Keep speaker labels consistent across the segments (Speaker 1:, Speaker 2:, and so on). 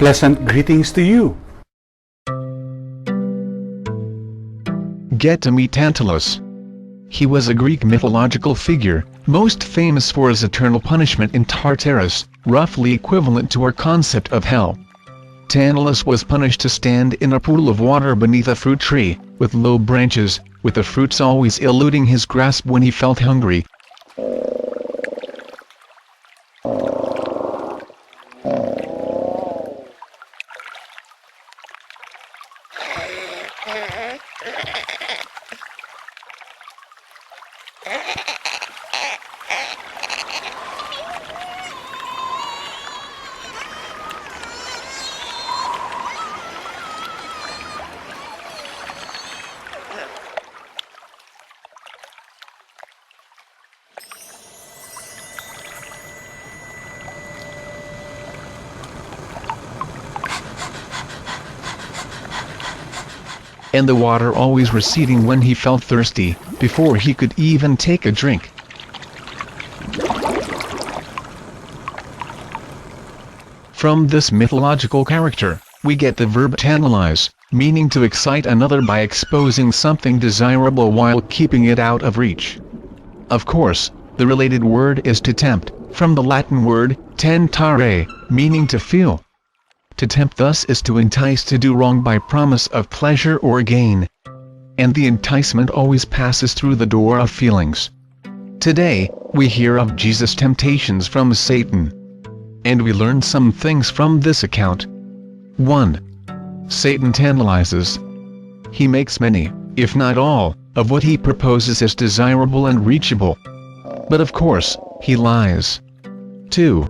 Speaker 1: Pleasant greetings to you.
Speaker 2: Get to meet Tantalus. He was a Greek mythological figure, most famous for his eternal punishment in Tartarus, roughly equivalent to our concept of hell. Tantalus was punished to stand in a pool of water beneath a fruit tree, with low branches, with the fruits always eluding his grasp when he felt hungry. And the water always receding when he felt thirsty, before he could even take a drink. From this mythological character, we get the verb tantalize, meaning to excite another by exposing something desirable while keeping it out of reach. Of course, the related word is to tempt, from the Latin word tentare, meaning to feel. To tempt thus is to entice to do wrong by promise of pleasure or gain. And the enticement always passes through the door of feelings. Today, we hear of Jesus' temptations from Satan. And we learn some things from this account. 1. Satan tantalizes. He makes many, if not all, of what he proposes as desirable and reachable. But of course, he lies. 2.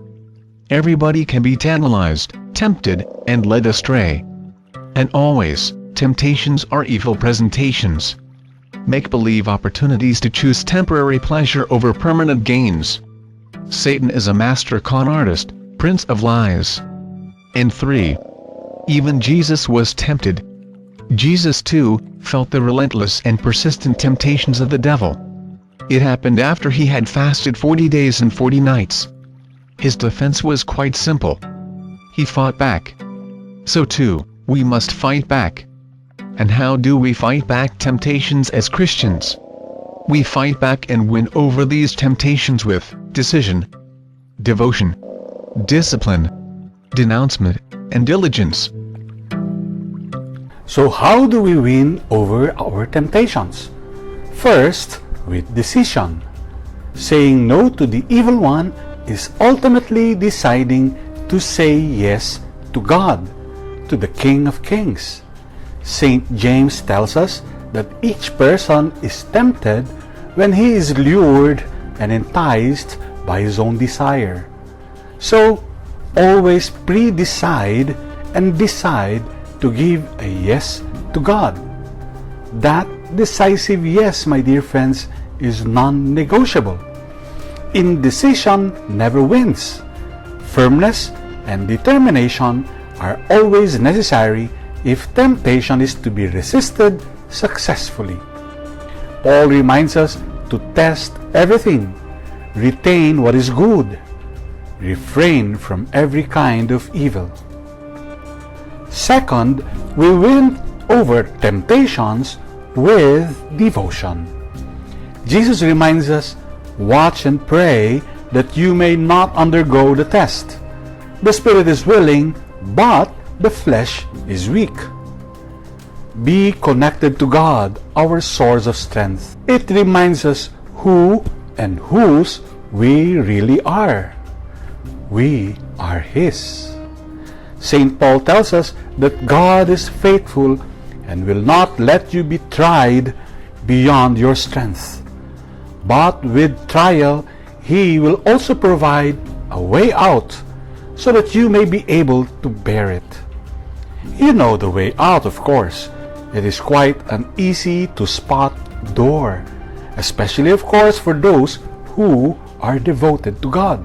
Speaker 2: Everybody can be tantalized, tempted, and led astray. And always, temptations are evil presentations. Make-believe opportunities to choose temporary pleasure over permanent gains. Satan is a master con artist, prince of lies. And 3. Even Jesus was tempted. Jesus too felt the relentless and persistent temptations of the devil. It happened after he had fasted 40 days and 40 nights. His defense was quite simple. He fought back. So too, we must fight back. And how do we fight back temptations as Christians? We fight back and win over these temptations with decision, devotion, discipline, denouncement, and diligence.
Speaker 1: So how do we win over our temptations? First, with decision. Saying no to the evil one is ultimately deciding to say yes to God, to the King of Kings. St. James tells us that each person is tempted when he is lured and enticed by his own desire. So, always pre-decide and decide to give a yes to God. That decisive yes, my dear friends, is non-negotiable. Indecision never wins. Firmness and determination are always necessary if temptation is to be resisted successfully. Paul reminds us to test everything, retain what is good, refrain from every kind of evil. Second, we win over temptations with devotion. Jesus reminds us, "Watch and pray that you may not undergo the test. The spirit is willing, but the flesh is weak." Be connected to God, our source of strength. It reminds us who and whose we really are. We are His. St. Paul tells us that God is faithful and will not let you be tried beyond your strength. But with trial, He will also provide a way out so that you may be able to bear it. You know the way out, of course. It is quite an easy to spot door, especially of course for those who are devoted to God.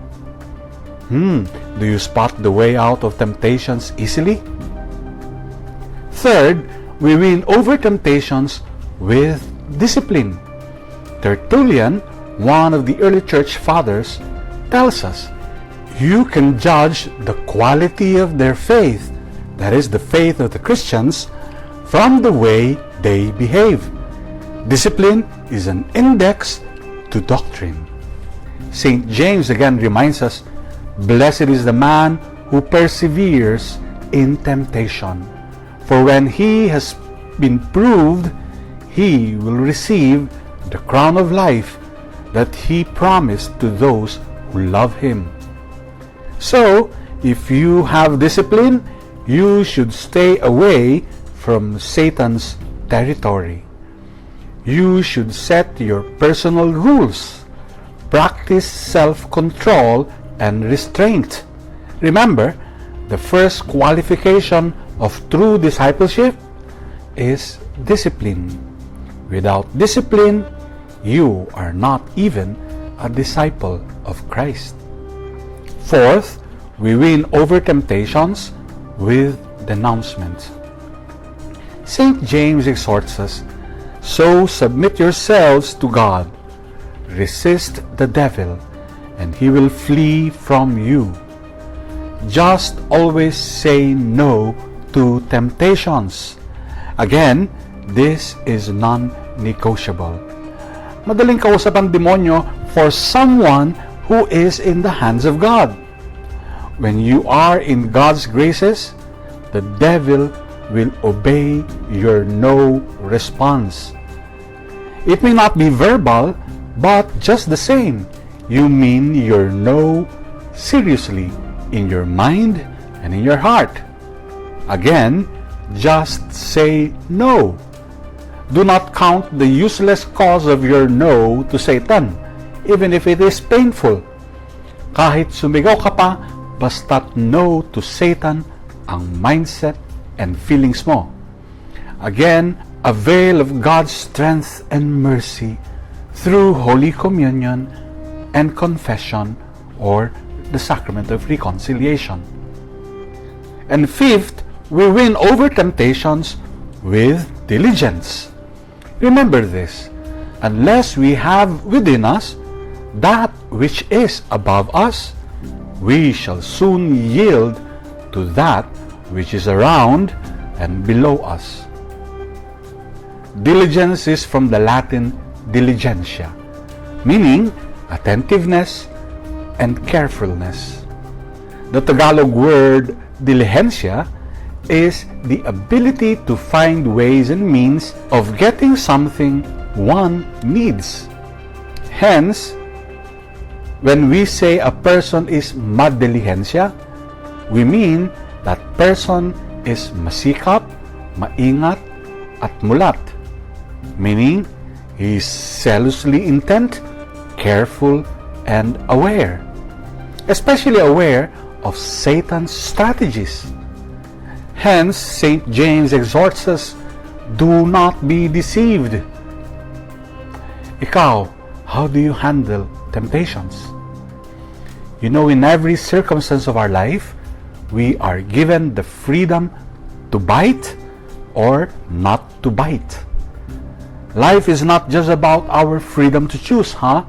Speaker 1: Do you spot the way out of temptations easily? Third, we win over temptations with discipline. Tertullian, one of the early church fathers, tells us, "You can judge the quality of their faith that is the faith of the Christians, from the way they behave. Discipline is an index to doctrine. St. James again reminds us, "Blessed is the man who perseveres in temptation, for when he has been proved, he will receive the crown of life that he promised to those who love him." So, if you have discipline, you should stay away from Satan's territory. You should set your personal rules. Practice self-control and restraint. Remember, the first qualification of true discipleship is discipline. Without discipline, you are not even a disciple of Christ. Fourth, we win over temptations with denouncement. St. James exhorts us, "So submit yourselves to God. Resist the devil, and he will flee from you." Just always say no to temptations. Again, this is non-negotiable. Madaling kausap ang demonyo for someone who is in the hands of God. When you are in God's graces, the devil will obey your no response. It may not be verbal, but just the same, you mean your no seriously in your mind and in your heart. Again, just say no. Do not count the useless cause of your no to Satan, even if it is painful. Kahit sumigaw ka pa, basta't no to Satan ang mindset and feelings mo. Again, avail of God's strength and mercy through Holy Communion and confession, or the sacrament of reconciliation. And fifth, we win over temptations with diligence. Remember this, unless we have within us that which is above us, we shall soon yield to that which is around and below us. Diligence is from the Latin diligentia, meaning attentiveness and carefulness. The Tagalog word diligencia is the ability to find ways and means of getting something one needs. Hence, when we say a person is madiligencia, we mean that person is masikap, maingat, at mulat, meaning he is zealously intent, careful, and aware, especially aware of Satan's strategies. Hence, St. James exhorts us, "Do not be deceived." Ikaw, how do you handle temptations? You know, in every circumstance of our life, we are given the freedom to bite or not to bite. Life is not just about our freedom to choose, huh?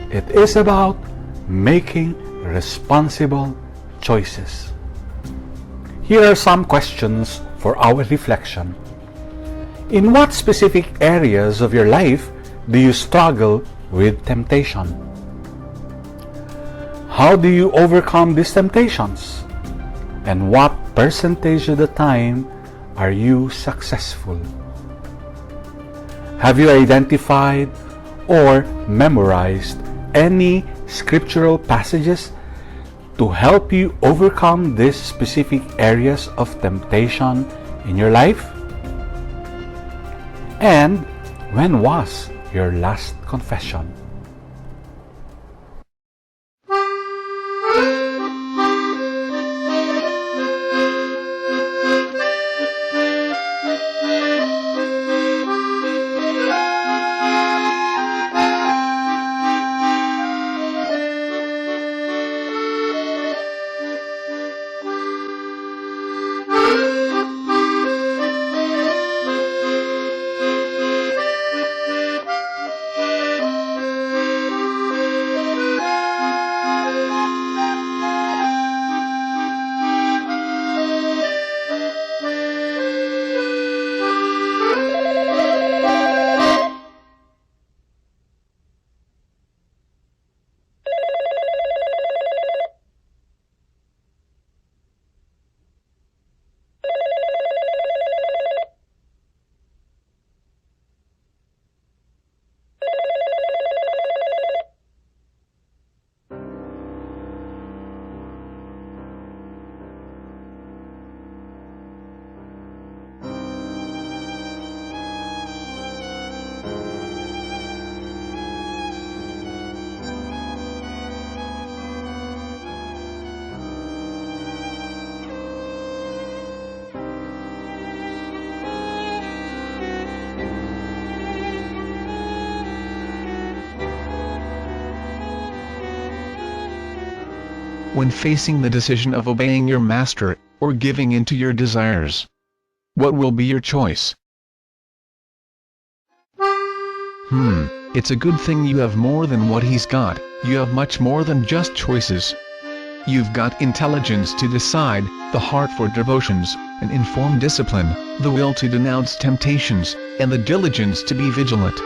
Speaker 1: It is about making responsible choices. Here are some questions for our reflection. In what specific areas of your life do you struggle with temptation? How do you overcome these temptations? And what percentage of the time are you successful? Have you identified or memorized any scriptural passages to help you overcome these specific areas of temptation in your life? And when was your last confession?
Speaker 2: when facing the decision of obeying your master, or giving in to your desires? What will be your choice? It's a good thing you have more than what he's got. You have much more than just choices. You've got intelligence to decide, the heart for devotions, an informed discipline, the will to denounce temptations, and the diligence to be vigilant.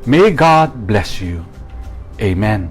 Speaker 1: May God bless you. Amen.